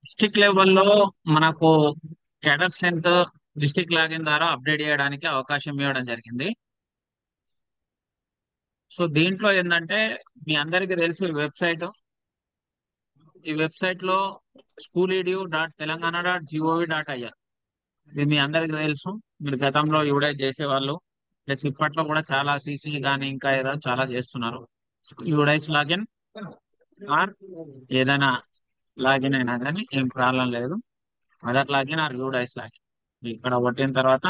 District లెవెల్లో మనకు cadre strength district login ద్వారా అప్డేట్ చేయడానికి అవకాశం ఇవ్వడం జరిగింది. సో దీంట్లో ఏంటంటే మీ అందరికీ తెలుసు ఈ వెబ్సైట్ లో schooledu.telangana.gov.in. ఇది మీ అందరికీ తెలుసు. మీరు గతంలో యూడైజ్ చేసేవాళ్ళు, ప్లస్ ఇప్పట్లో కూడా చాలా సీసీ కానీ ఇంకా ఏదో చాలా చేస్తున్నారు. యూడైజ్ లాగిన్ ఆర్ ఏదైనా లాగిన్ అయినా కానీ ఏం ప్రాబ్లం లేదు. Other login are UDISE login ఇక్కడ కొట్టిన తర్వాత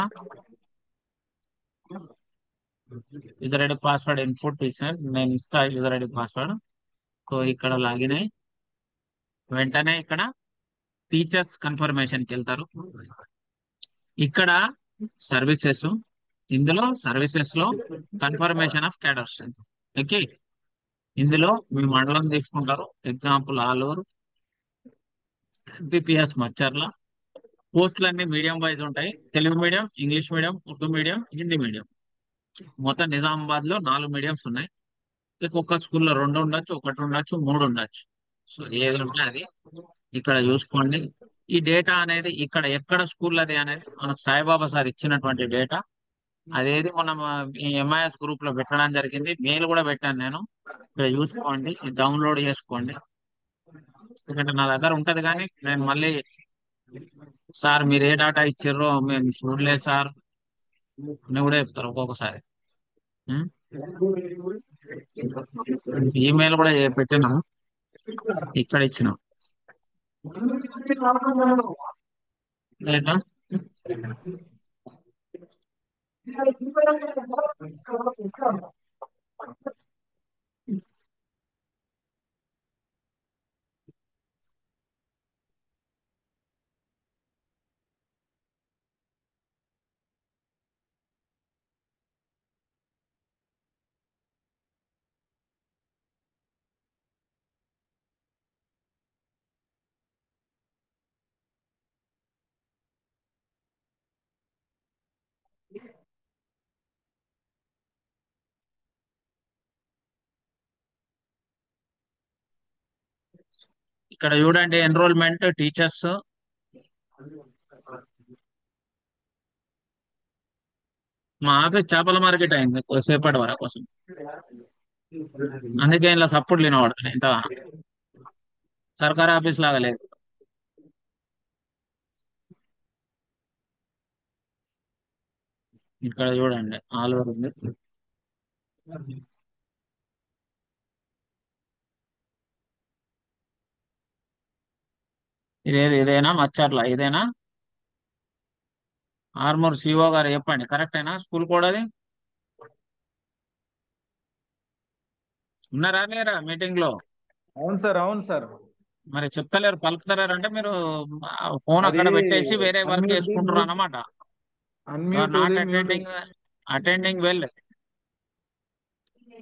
యూజర్ ఐడి పాస్వర్డ్ ఇన్పుట్ ఇచ్చిన నేను ఇస్తా యూజర్ ఐడి పాస్వర్డ్. ఇక్కడ లాగిన్ అయ్యి వెంటనే ఇక్కడ టీచర్స్ కన్ఫర్మేషన్ కి వెళ్తారు. ఇక్కడ సర్వీసెస్, ఇందులో సర్వీసెస్ లో కన్ఫర్మేషన్ ఆఫ్ క్యాడర్స్. ఓకే, ఇందులో మీ మండలం తీసుకుంటారు. Example Aluru, MPPS Macharla. పోస్టులన్నీ మీడియం వైజ్ ఉంటాయి. Telugu medium, English medium, Urdu medium, Hindi medium. మొత్తం నిజామాబాద్ లో 4 మీడియంస్ ఉన్నాయి. ఒక్కొక్క స్కూల్లో 2 ఉండొచ్చు, ఒకటి ఉండొచ్చు, 3 ఉండొచ్చు. సో ఏది ఉంటే అది ఇక్కడ చూసుకోండి. ఈ డేటా అనేది ఇక్కడ ఎక్కడ స్కూల్ అది అనేది మనకు సాయిబాబా సార్ ఇచ్చినటువంటి డేటా. అదేది మనం ఈ ఎంఐఎస్ గ్రూప్ లో పెట్టడం జరిగింది. మెయిల్ కూడా పెట్టాను నేను. ఇక్కడ చూసుకోండి, డౌన్లోడ్ చేసుకోండి. ఎందుకంటే నా దగ్గర ఉంటది కానీ నేను మళ్ళీ సార్ మీరు ఏ డేటా ఇచ్చారో మేము చూడలేదు సార్ అని కూడా చెప్తారు ఒక్కొక్కసారి. ఉం? ఈమెయిల్ కూడా పెట్టినాము, ఇక్కడ ఇచ్చినాం డేటా. ఇక్కడ చూడండి ఎన్రోల్మెంట్ టీచర్స్. మా ఆఫీస్ చేపల మార్కెట్ అయింది కొద్దిసేపటి వరకు కోసం, అందుకే ఇలా సపోర్ట్ వినబడుతున్నాయి. ఇంత సర్కార్ ఆఫీస్ లాగా లేదు. ఇక్కడ చూడండి ఆల్ ఓవర్ ఉంది. ఇదేనా మచ్చర్ల? ఇదేనా ఆర్మూర్ సిఓ గారు చెప్పండి, కరెక్టేనా స్కూల్ కోడ్ అది? ఉన్నారా లేరా మీటింగ్ లో? అవును సార్, అవును సార్. మరి చెప్తలేరు, పలుకుతలేరు అంటే మీరు ఫోన్ అది అక్కడ పెట్టేసి వేరే వర్క్ అన్మ్యూట్ చేసుకుంటారు మ్యూట్ అన్నమాట. You are unmute not mute attending well.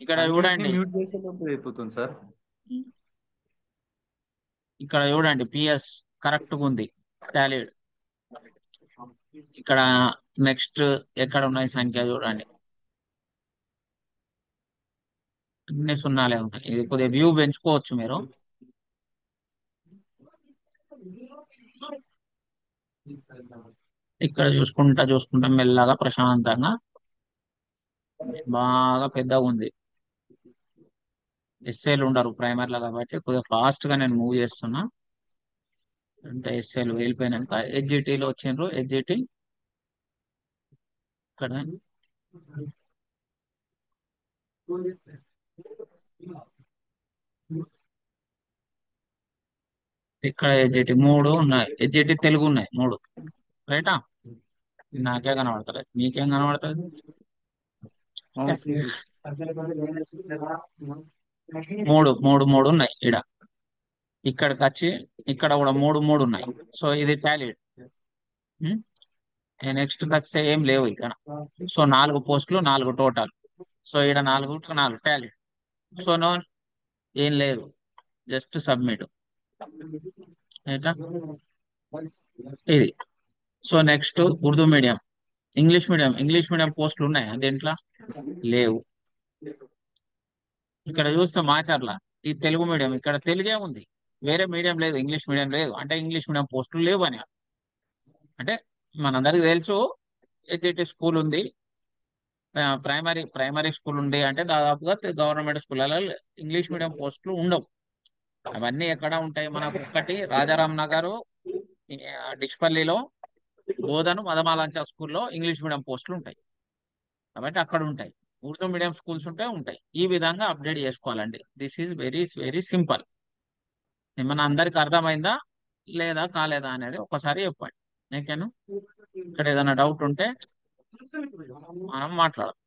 ఇక్కడ అన్మ్యూట్ ని చూడండి, మ్యూట్ చేసేటప్పుడు అయిపోతుంది సార్. ఇక్కడ చూడండి పిఎస్ కరెక్ట్ గా ఉంది, టాలీడ్. ఇక్కడ నెక్స్ట్ ఎక్కడ ఉన్నాయి సంఖ్య చూడండి, అన్ని సున్నాలే ఉన్నాయి. ఇది కొద్దిగా వ్యూ పెంచుకోవచ్చు మీరు. ఇక్కడ చూసుకుంటా చూసుకుంటా మెల్లగా ప్రశాంతంగా బాగా పెద్దగా ఉంది. ఎస్ఏలు ఉండరు ప్రైమర్లో కాబట్టి కొద్దిగా ఫాస్ట్ గా నేను మూవ్ చేస్తున్నా. అంటే ఎస్ఏలు వెళ్ళిపోయినాక హెచ్జిటీలో వచ్చిండ్రు. హెచ్జిటి ఇక్కడ ఇక్కడ హెచ్జిటి 3 ఉన్నాయి. హెచ్జిటి తెలుగు ఉన్నాయి 3. రైటా? నాకే కనబడతలేదు, మీకేం కనబడుతుంది? అవును సార్. 3 ఉన్నాయి ఇక్కడ. ఇక్కడికి వచ్చి ఇక్కడ కూడా 3 ఉన్నాయి. సో ఇది టాలీడ్. నెక్స్ట్ వస్తే ఏం లేవు ఇక్కడ. సో 4 పోస్టులు 4 టోటల్. సో ఇక్కడ 4 టాలీడ్. సో నో ఏం లేదు, జస్ట్ సబ్మిట్. ఇది. So next Urdu medium, English medium పోస్టులు ఉన్నాయా దీంట్లో? లేవు. ఇక్కడ చూస్తే మాచర్ల, ఈ తెలుగు మీడియం, ఇక్కడ తెలుగే ఉంది. వేరే మీడియం లేదు, ఇంగ్లీష్ మీడియం లేదు అంటే ఇంగ్లీష్ మీడియం పోస్టులు లేవు అని. అంటే మనందరికి తెలుసు హెచ్జిటి స్కూల్ ఉంది, ప్రైమరీ స్కూల్ ఉంది, అంటే దాదాపుగా గవర్నమెంట్ స్కూళ్ళలో ఇంగ్లీష్ మీడియం పోస్టులు ఉండవు. అవన్నీ ఎక్కడ ఉంటాయి మనకు? ఒక్కటి రాజారాం నగర్, డిచ్పల్లిలో, బోధను మదమాలంచ స్కూల్లో ఇంగ్లీష్ మీడియం పోస్టులు ఉంటాయి. కాబట్టి అక్కడ ఉంటాయి. ఉర్దూ మీడియం స్కూల్స్ ఉంటాయి. ఈ విధంగా అప్డేట్ చేసుకోవాలండి. This is very very simple. ఏమన్నా అందరికి అర్థమైందా లేదా కాలేదా అనేది ఒకసారి చెప్పండి. ఓకేనా? ఇక్కడ ఏదైనా డౌట్ ఉంటే మనం మాట్లాడదాం.